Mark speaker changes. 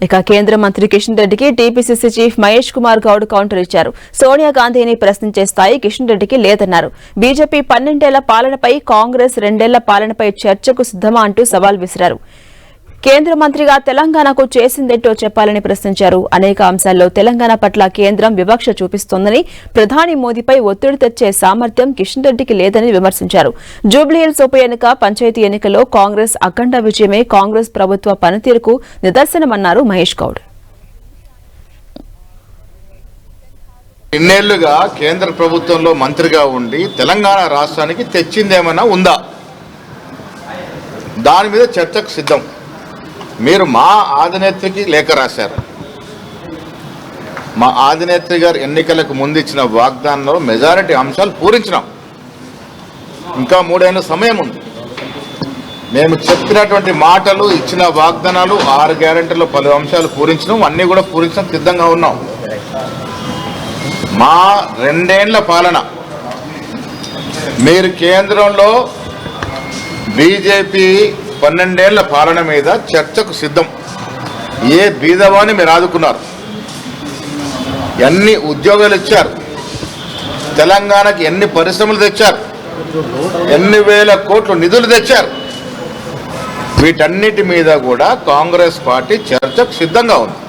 Speaker 1: ఇక కేంద్ర మంత్రి కిషన్ రెడ్డికి TPCC chief Mahesh Kumar Goud counter ఇచ్చారు. సోనియా గాంధీని ప్రశ్నించే స్థాయి కిషన్ రెడ్డికి లేదన్నారు. బీజేపీ 12 ఏళ్ల పాలనపై, కాంగ్రెస్ 2 ఏళ్ల పాలనపై చర్చకు సిద్దమా అంటూ సవాల్ విసిరారు. కేంద్ర మంత్రిగా తెలంగాణకు చేసిందేంటో చెప్పాలని ప్రశ్నించారు. అనేక అంశాల్లో తెలంగాణ పట్ల కేంద్రం వివక్ష చూపిస్తోందని, ప్రధాని మోదీపై ఒత్తిడి తెచ్చే సామర్థ్యం కిషన్ రెడ్డికి లేదని విమర్శించారు. జూబ్లీహిల్స్ ఉప ఎన్నిక, పంచాయతీ ఎన్నికల్లో కాంగ్రెస్ అఖండ విజయమే కాంగ్రెస్ ప్రభుత్వ పనితీరుకు నిదర్శనమన్నారు మహేష్ గౌడ్.
Speaker 2: ఇన్నేళ్లుగా కేంద్ర ప్రభుత్వంలో మంత్రిగా ఉండి తెలంగాణ రాష్ట్రానికి తెచ్చిందేమైనా ఉందా? దాని మీద చర్చకు సిద్ధం. మీరు మా అధినేత్రికి లేఖ రాశారు. మా అధినేత్రి గారు ఎన్నికలకు ముందు ఇచ్చిన వాగ్దానంలో మెజారిటీ అంశాలు పూరించినాం. ఇంకా 3 ఏళ్ళ సమయం ఉంది. మేము చెప్పినటువంటి మాటలు, ఇచ్చిన వాగ్దానాలు, 6 గ్యారెంటీలో పలు అంశాలు పూరించినాం. అన్నీ కూడా పూరించడం సిద్ధంగా ఉన్నాం. మా 2 ఏళ్ల పాలన, మీరు కేంద్రంలో బీజేపీ 12 ఏళ్ల పాలన మీద చర్చకు సిద్ధం. ఏ బీదవాన్ని మీరు ఆదుకున్నారు, ఎన్ని ఉద్యోగాలు ఇచ్చారు, తెలంగాణకి ఎన్ని పరిశ్రమలు తెచ్చారు, ఎన్ని వేల కోట్లు నిధులు తెచ్చారు, వీటన్నిటి మీద కూడా కాంగ్రెస్ పార్టీ చర్చకు సిద్ధంగా ఉంది.